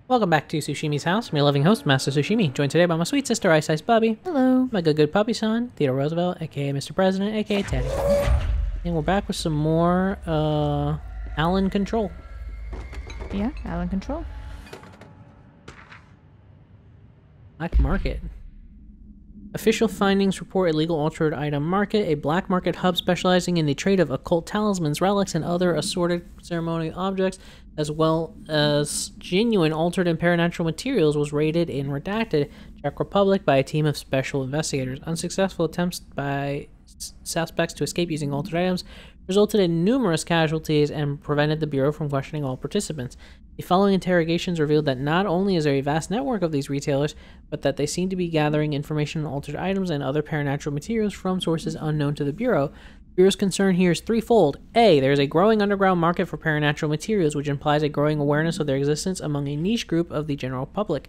Welcome back to Sushimi's house. I'm your loving host, Master Sushimi, joined today by my sweet sister, Ice Ice Bubbie. Hello. My good puppy son, Theodore Roosevelt, aka Mr. President, aka Teddy. And we're back with some more, Allen Control. Yeah, Allen Control. Black market. Official findings report illegal altered item market, a black market hub specializing in the trade of occult talismans, relics, and other assorted ceremonial objects, as well as genuine altered and paranatural materials, was raided in Redacted, Czech Republic, by a team of special investigators. Unsuccessful attempts by suspects to escape using altered items resulted in numerous casualties and prevented the Bureau from questioning all participants. The following interrogations revealed that not only is there a vast network of these retailers, but that they seem to be gathering information on altered items and other paranatural materials from sources unknown to the Bureau. The Bureau's concern here is threefold. A, there is a growing underground market for paranatural materials, which implies a growing awareness of their existence among a niche group of the general public.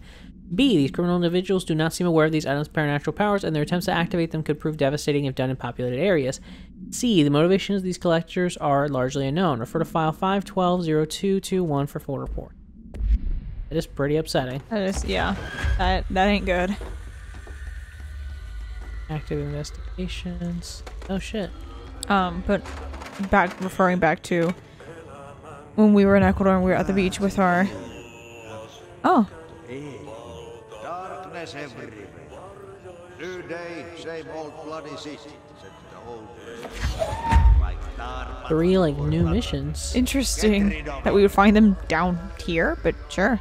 B, these criminal individuals do not seem aware of these items' paranatural powers, and their attempts to activate them could prove devastating if done in populated areas. C, the motivations of these collectors are largely unknown. Refer to file 512-0221 for full report. It is pretty upsetting. That is, yeah. That ain't good. Active investigations. Oh shit. But referring back to when we were in Ecuador and we were at the beach with our... Oh. Darkness everywhere. New day, same old bloody city. Said the whole place. 3 like new missions. Interesting that we would find them down here, but sure.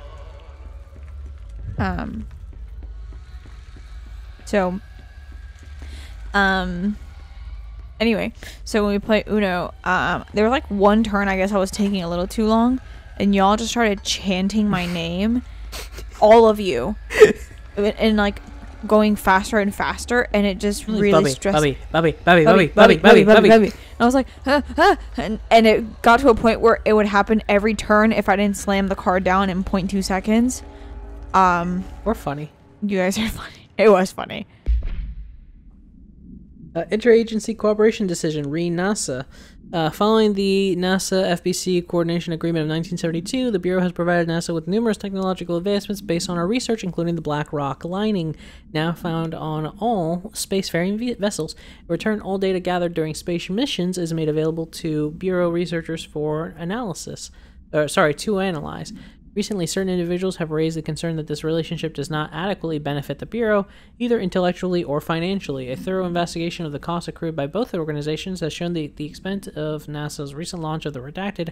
Anyway, so when we play Uno, there was like one turn I guess I was taking a little too long, and y'all just started chanting my name, all of you, and like going faster and faster, and it just really stressed me. Bubby. And I was like, and it got to a point where it would happen every turn if I didn't slam the car down in 0.2 seconds. We're funny. You guys are funny. It was funny. Interagency cooperation decision, re-NASA. Following the NASA-FBC Coordination Agreement of 1972, the Bureau has provided NASA with numerous technological advancements based on our research, including the black rock lining, now found on all spacefaring vessels. In return, all data gathered during space missions is made available to Bureau researchers for to analyze. Recently, certain individuals have raised the concern that this relationship does not adequately benefit the Bureau, either intellectually or financially. A thorough investigation of the costs accrued by both organizations has shown the expense of NASA's recent launch of the Redacted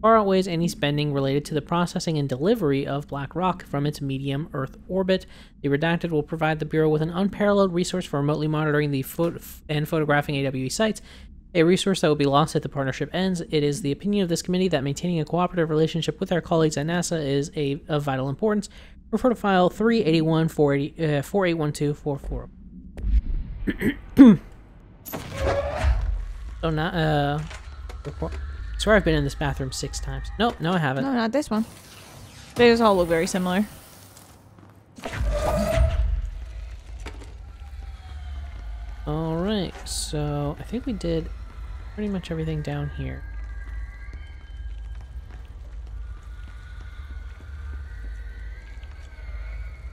far outweighs any spending related to the processing and delivery of black rock from its medium Earth orbit. The Redacted will provide the Bureau with an unparalleled resource for remotely monitoring the and photographing AWE sites, a resource that will be lost if the partnership ends. It is the opinion of this committee that maintaining a cooperative relationship with our colleagues at NASA is of vital importance. Refer to file 381-4812-44. So not, I swear I've been in this bathroom 6 times. No, I haven't. No, not this one. They just all look very similar. Alright, so I think we did pretty much everything down here.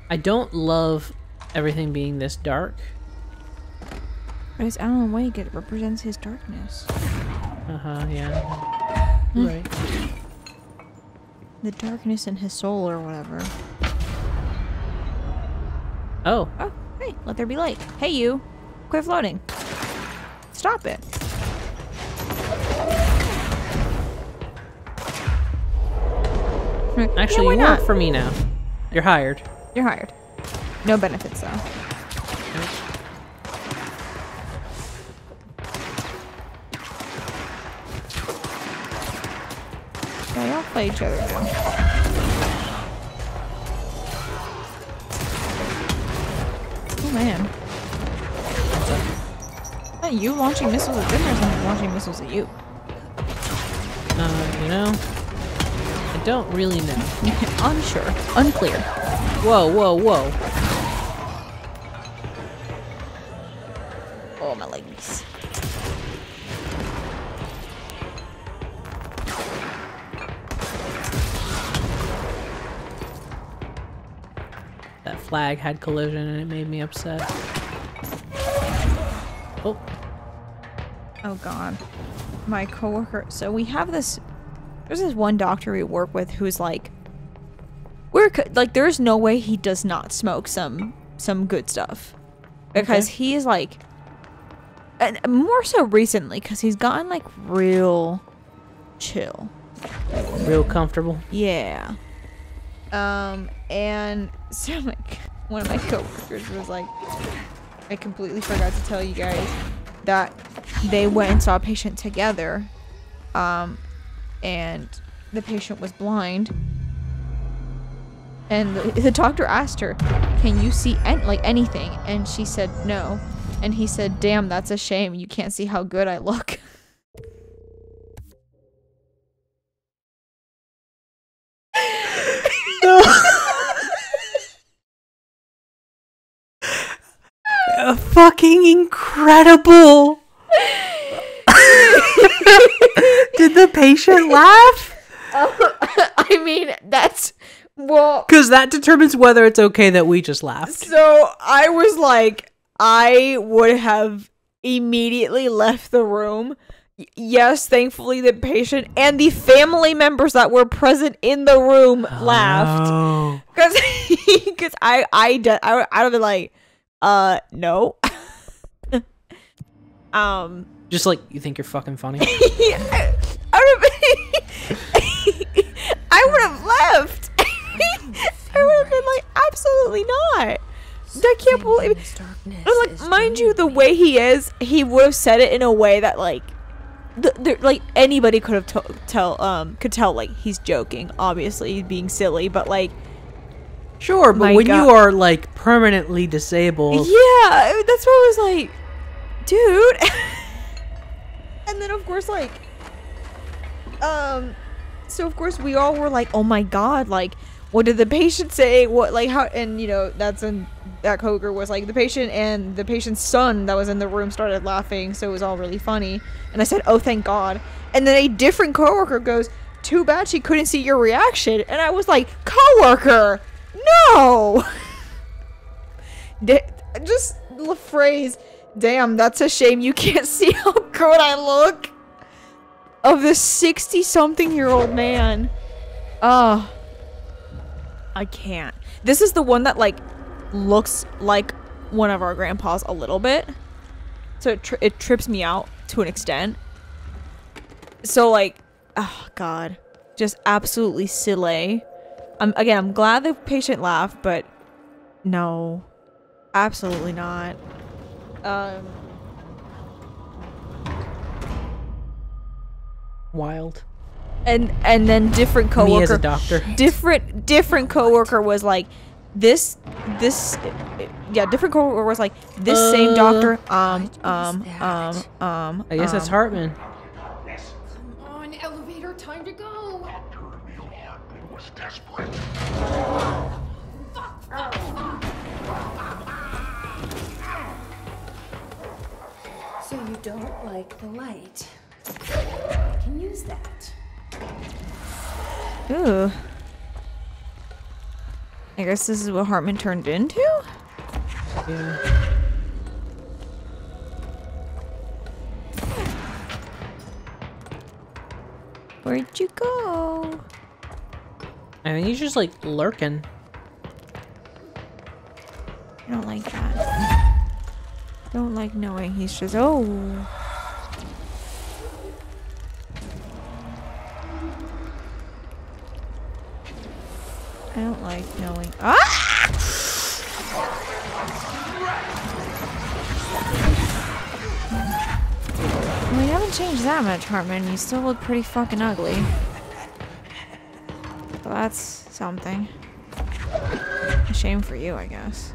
I don't love everything being this dark. But it's Alan Wake, it represents his darkness. Yeah. Right. The darkness in his soul or whatever. Oh, Hey, let there be light. Hey, you. Quit floating. Stop it. actually, yeah, you not? work for me now. You're hired. You're hired. No benefits, though. Yeah, y'all play each other now. Oh, man. Are you launching missiles at them or someone launching missiles at you? You know, I don't really know. Unsure. Unclear. Whoa. Oh, my legs. that flag had collision and it made me upset. Oh. Oh god. My coworker. So we have this. There's this one doctor we work with who's like, there's no way he does not smoke some good stuff, because he is like, and more so recently because he's gotten like real chill, real comfortable. Yeah. And so one of my coworkers was like, I completely forgot to tell you guys that they went and saw a patient together, and the patient was blind, and the doctor asked her, can you see anything? And she said no, and he said, damn, that's a shame, you can't see how good I look. Fucking incredible. Did the patient laugh? I mean, that's, well, because that determines whether it's okay that we just laughed. So I was like, I would have immediately left the room. Yes, thankfully the patient and the family members that were present in the room laughed. Because I would have been like, no. Just like, you think you're fucking funny? I would have left. I would have been like, absolutely not. I can't believe it. Like, mind you, the way he is, he would have said it in a way that like, like anybody could have could tell like he's joking. Obviously, he's being silly, but like, sure. But when you are like permanently disabled, yeah, that's what I was like, dude. And then of course, like, so of course we all were like, oh my god, like, what did the patient say? What, like, how? And you know, that coworker was like, the patient and the patient's son that was in the room started laughing, so it was all really funny. And I said, oh, thank god. And then a different coworker goes, too bad she couldn't see your reaction. And I was like, coworker, no. Just the phrase, damn, that's a shame you can't see how good I look, of this 60-something-year-old man. Oh, I can't. This is the one that like looks like one of our grandpas a little bit, so it trips me out to an extent. So like, oh god, just absolutely silly. I'm glad the patient laughed, but no, absolutely not. Wild. And then different coworker, me as a doctor, different coworker was like, this different coworker was like, this same doctor, I guess it's Hartman. Come on, elevator, time to go. So you don't like the light? I can use that. Ooh. I guess this is what Hartman turned into? Yeah. Where'd you go? I think he's just like lurking. I don't like that. Don't like knowing he's just, oh. I don't like knowing. Ah! Well, you haven't changed that much, Hartman. You still look pretty fucking ugly. Well, that's something. A shame for you, I guess.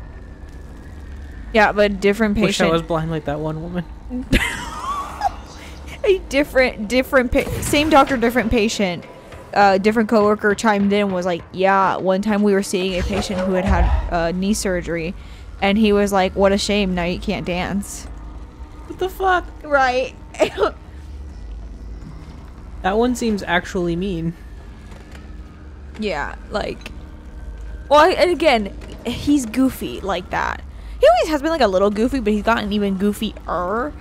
Yeah, but different patient. Wish I was blind like that one woman. A same doctor, different patient. Different coworker chimed in and was like, yeah, one time we were seeing a patient who had knee surgery, and he was like, what a shame, now you can't dance. What the fuck? Right. That one seems actually mean. Yeah, like, well, and again, he's goofy like that. He always has been like a little goofy, but he's gotten even goofier.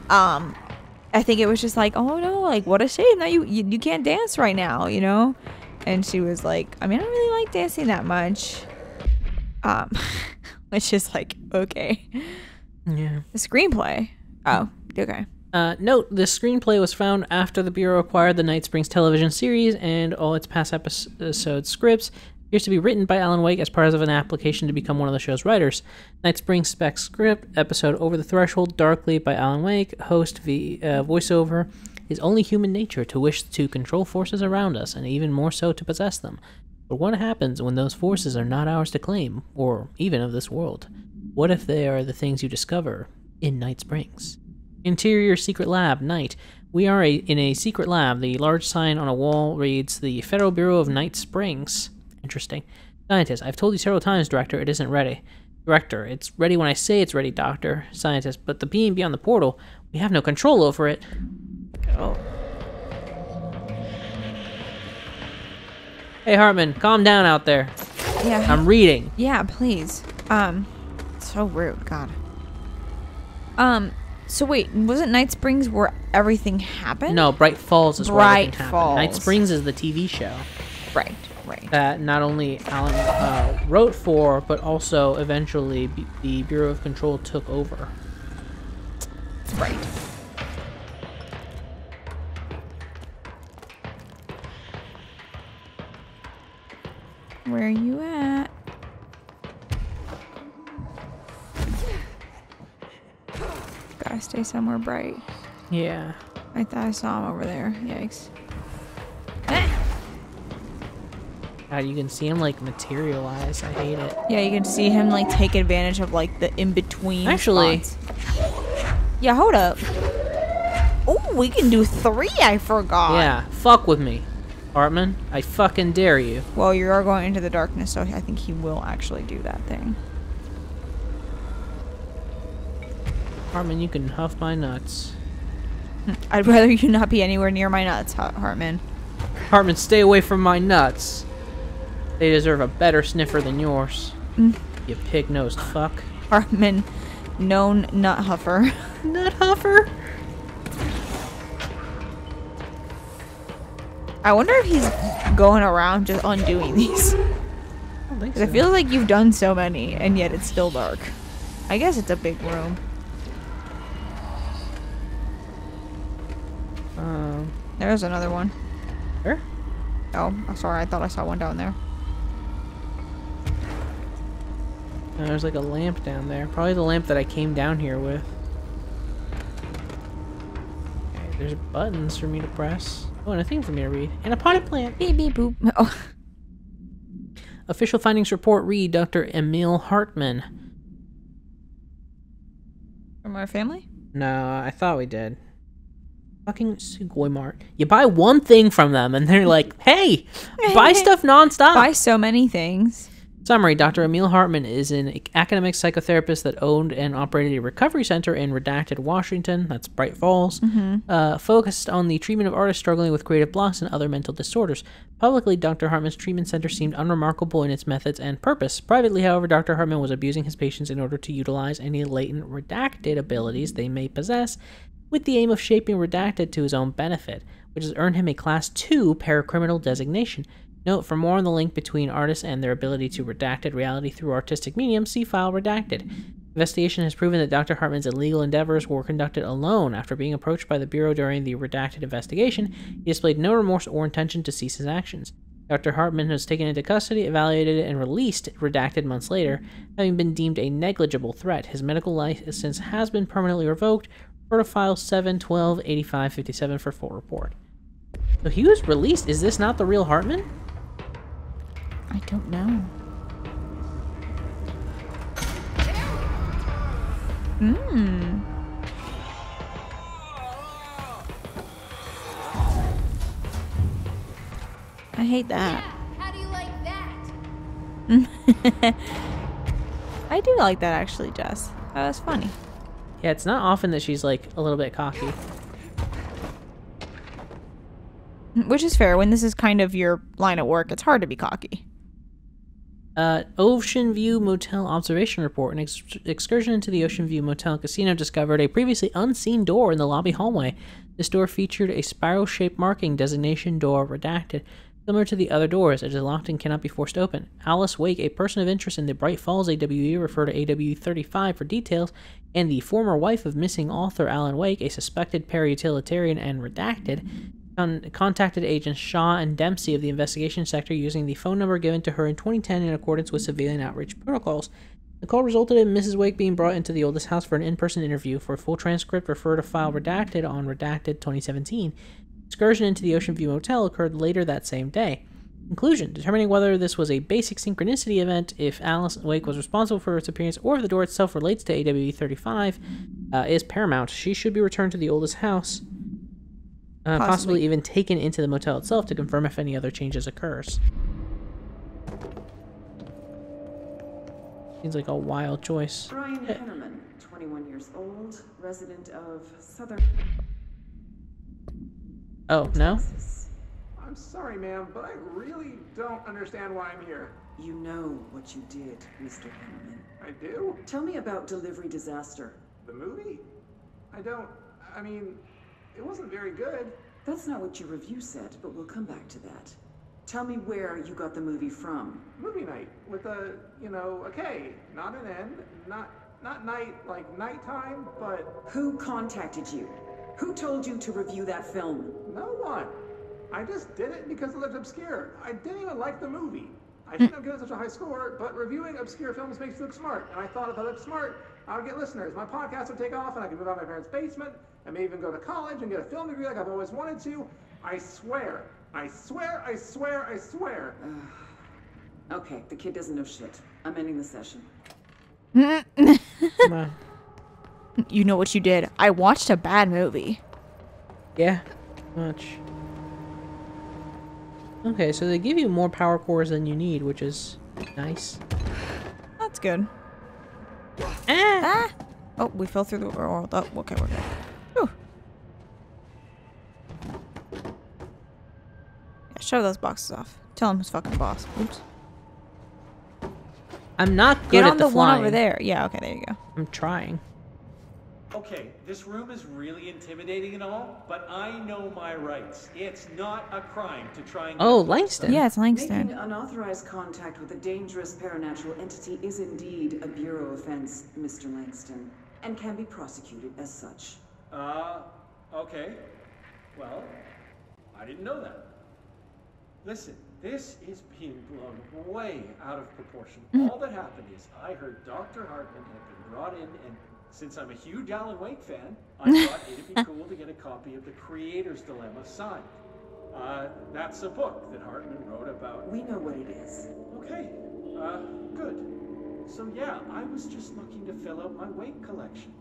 I think it was just like, oh no, like what a shame that you can't dance right now, you know? And she was like, I mean, I don't really like dancing that much. Which is like, okay. Yeah. The screenplay. Oh, okay. Note, the screenplay was found after the Bureau acquired the Night Springs television series, and all its past episode scripts appears to be written by Alan Wake as part of an application to become one of the show's writers. Night Springs spec script, episode Over the Threshold, Darkly by Alan Wake, host voiceover, is only human nature to wish to control forces around us, and even more so to possess them. But what happens when those forces are not ours to claim, or even of this world? What if they are the things you discover in Night Springs? Interior secret lab, night. We are in a secret lab. The large sign on a wall reads, the Federal Bureau of Night Springs. Interesting. Scientist, I've told you several times, Director, it isn't ready. Director, it's ready when I say it's ready, Doctor. Scientist, but the being beyond the portal, we have no control over it. Oh. Hey, Hartman, calm down out there. Yeah. I'm reading. Yeah, please. So rude, God. So wait, wasn't Night Springs where everything happened? No, Bright Falls is where everything happened. Falls. Night Springs is the TV show. Right. That not only Alan wrote for, but also eventually the Bureau of Control took over. Right. Where are you at? Gotta stay somewhere bright. Yeah. I thought I saw him over there. Yikes. God, you can see him like materialize. I hate it. Yeah, you can see him like take advantage of like the in-between Actually. spots. Yeah, hold up. Oh, we can do 3, I forgot. Yeah, fuck with me, Hartman. I fucking dare you. Well, you are going into the darkness, so I think he will actually do that thing. Hartman, you can huff my nuts. I'd rather you not be anywhere near my nuts, Hartman. Hartman, stay away from my nuts. They deserve a better sniffer than yours. You pig-nosed fuck. Hartman, known nut huffer. Nut huffer? I wonder if he's going around just undoing these. I don't think so. I feel like you've done so many, and yet it's still dark. I guess it's a big room. There's another one. Where? Oh, I'm sorry. I thought I saw one down there. There's like a lamp down there. Probably the lamp that I came down here with. Okay, there's buttons for me to press. Oh, and a thing for me to read. And a potted plant. Beep, beep, boop. Oh. Official findings report read Dr. Emil Hartman. From our family? No, I thought we did. Fucking Sugoi Mart. You buy one thing from them and they're like, hey, buy stuff nonstop. Buy so many things. Summary, Dr. Emil Hartman is an academic psychotherapist that owned and operated a recovery center in Redacted, Washington, that's Bright Falls, focused on the treatment of artists struggling with creative blocks and other mental disorders. Publicly, Dr. Hartman's treatment center seemed unremarkable in its methods and purpose. Privately, however, Dr. Hartman was abusing his patients in order to utilize any latent redacted abilities they may possess, with the aim of shaping Redacted to his own benefit, which has earned him a Class 2 paracriminal designation. Note, for more on the link between artists and their ability to redacted reality through artistic medium, see file Redacted. Investigation has proven that Dr. Hartman's illegal endeavors were conducted alone. After being approached by the Bureau during the Redacted investigation, he displayed no remorse or intention to cease his actions. Dr. Hartman was taken into custody, evaluated, and released Redacted months later, having been deemed a negligible threat. His medical license has been permanently revoked. Refer to file 7-12-85-57 for full report. So he was released. Is this not the real Hartman? I don't know. I hate that. How do you like that? I do like that actually, Jess. That was funny. Yeah, it's not often that she's like a little bit cocky. Which is fair. When this is kind of your line of work, it's hard to be cocky. Ocean View Motel Observation Report. An excursion into the Ocean View Motel Casino discovered a previously unseen door in the lobby hallway. This door featured a spiral-shaped marking, designation door redacted. Similar to the other doors, it is locked and cannot be forced open. Alice Wake, a person of interest in the Bright Falls AWE, refer to AW35 for details, and the former wife of missing author Alan Wake, a suspected para-utilitarian and redacted, contacted agents Shaw and Dempsey of the investigation sector using the phone number given to her in 2010 in accordance with civilian outreach protocols. The call resulted in Mrs. Wake being brought into the oldest house for an in-person interview. For a full transcript, refer to file redacted on redacted 2017. Excursion into the Ocean View Motel occurred later that same day. Conclusion: determining whether this was a basic synchronicity event, if Alice Wake was responsible for its appearance, or if the door itself relates to AWE 35, is paramount. She should be returned to the oldest house. Possibly even taken into the motel itself to confirm if any other changes occurs. Seems like a wild choice. Brian Hennerman, 21 years old, resident of Southern Oh, no? Texas. I'm sorry, ma'am, but I really don't understand why I'm here. You know what you did, Mr. Hennerman. I do? Tell me about Delivery Disaster. The movie? I mean, it wasn't very good. That's not what your review said, but we'll come back to that. Tell me where you got the movie from. Movie night with a K, not an N, not night like nighttime, but Who contacted you? Who told you to review that film? no one. I just did it because it looked obscure. I didn't even like the movie. I shouldn't have given such a high score, but reviewing obscure films makes you look smart. And I thought if I looked smart, I would get listeners. My podcast would take off and I could move out of my parents' basement and maybe even go to college and get a film degree like I've always wanted to. I swear. I swear, I swear, I swear. Okay, the kid doesn't know shit. I'm ending the session. Come on. You know what you did. I watched a bad movie. Yeah, much. Okay, so they give you more power cores than you need, which is nice. That's good. Ah! Oh, we fell through the world. Oh, okay, we're good. Whew. Yeah, shove those boxes off. Tell him who's fucking boss. Oops. I'm not good Get at on the the flying. one over there. Yeah, okay, there you go. I'm trying. Okay, this room is really intimidating and all, but I know my rights. It's not a crime to try and... Oh, Langston. Yeah, it's Making Langston. unauthorized contact with a dangerous paranatural entity is indeed a bureau offense, Mr. Langston, and can be prosecuted as such. Okay. Well, I didn't know that. Listen, this is being blown way out of proportion. All that happened is I heard Dr. Hartman had been brought in, and since I'm a huge Alan Wake fan, I thought it'd be cool to get a copy of The Creator's Dilemma signed. That's a book that Hartman wrote about... We know what it is. Okay, good. So yeah, I was just looking to fill out my Wake collection.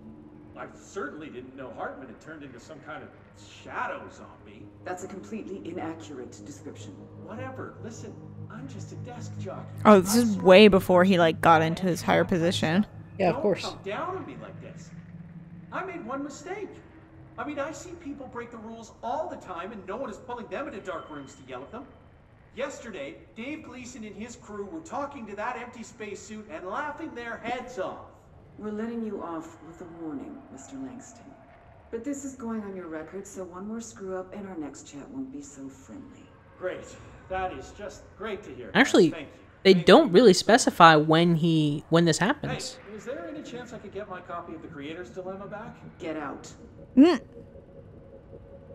I certainly didn't know Hartman had turned into some kind of shadow zombie. That's a completely inaccurate description. Whatever, listen, I'm just a desk jockey. Oh, this is way before he, like, got into his higher position. Yeah, of course. Don't come down on me like this. I made one mistake. I mean, I see people break the rules all the time and no one is pulling them into dark rooms to yell at them. Yesterday, Dave Gleason and his crew were talking to that empty spacesuit and laughing their heads off. We're letting you off with a warning, Mr. Langston. But this is going on your record, so one more screw-up and our next chat won't be so friendly. Great. That is just great to hear. Actually, Thank you. they Thank don't you. really specify when this Hey, happens. is there any chance I could get my copy of The Creator's Dilemma back? Get out.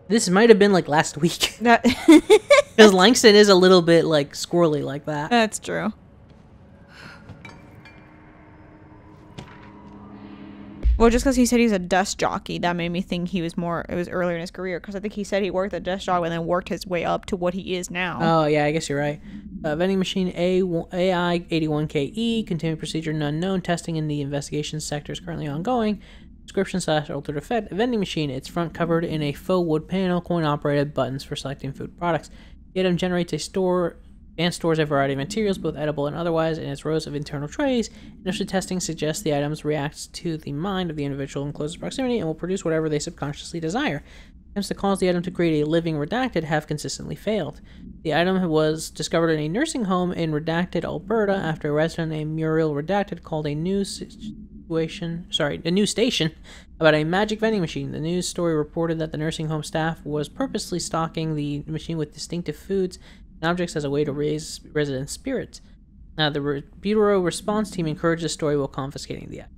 This might have been like last week. That Because Langston is a little bit like squirrely like that. That's true. Well, just because he said he's a desk jockey, that made me think it was earlier in his career. Because I think he said he worked at desk jockey and then worked his way up to what he is now. Oh, yeah, I guess you're right. Vending machine AI81KE, continuing procedure unknown. Testing in the investigation sector is currently ongoing. Description / altered effect. Vending machine. Its front covered in a faux wood panel. Coin-operated buttons for selecting food products. The item generates a store and stores a variety of materials, both edible and otherwise, in its rows of internal trays. Initial testing suggests the items react to the mind of the individual in closest proximity and will produce whatever they subconsciously desire. attempts to cause the item to create a living redacted have consistently failed. The item was discovered in a nursing home in Redacted, Alberta, after a resident named Muriel Redacted called a news station about a magic vending machine. The news story reported that the nursing home staff was purposely stocking the machine with distinctive foods and objects as a way to raise resident spirits. The Bureau response team encouraged the story while confiscating the item.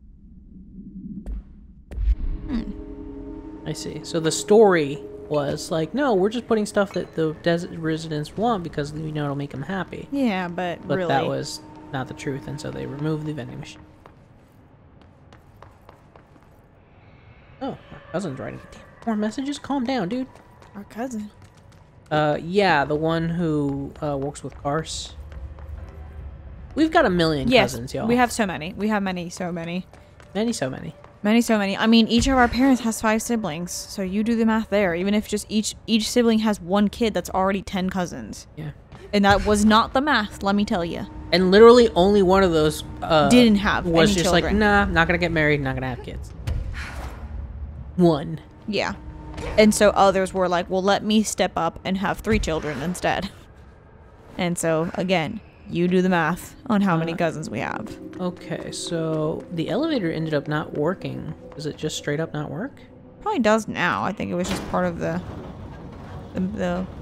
I see. So the story was like, no, we're just putting stuff that the desert residents want because we know it'll make them happy. Yeah, but really, that was not the truth, and so they removed the vending machine. Oh, our cousin's writing more messages. Calm down, dude. our cousin. Yeah, the one who works with cars. We've got a million cousins, y'all. We have so many. We have so many. I mean, each of our parents has 5 siblings, so you do the math there. Even if just each sibling has 1 kid, that's already 10 cousins. Yeah. And that was not the math, let me tell you. And literally only one of those didn't have was any just children. like, nah, not gonna get married, not gonna have kids. One. Yeah. And so others were like, well, let me step up and have 3 children instead. And so, again, you do the math on how many cousins we have. Okay, so the elevator ended up not working. Does it just straight up not work? Probably does now. I think it was just part of the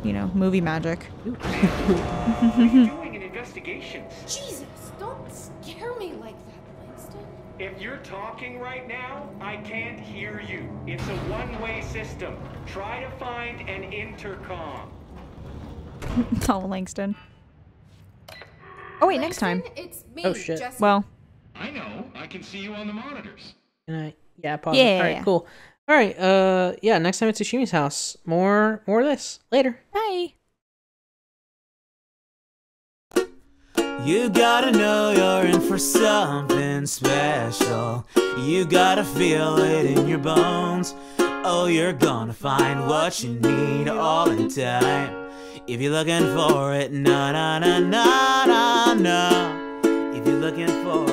you know, movie magic. What are you doing in investigations? Jesus, don't scare me like that, Langston. If you're talking right now, I can't hear you. It's a one-way system. Try to find an intercom. Oh, Langston. Oh, wait, next time. It's me, Oh, shit. Jesse. Well, I know. I can see you on the monitors. Yeah, pause. Yeah. Alright, cool. Alright, yeah, next time it's Yoshi's house. More of this. Later. bye. You gotta know you're in for something special. You gotta feel it in your bones. Oh, you're gonna find what you need all in time. If you're looking for it, na na na na na na. If you're looking for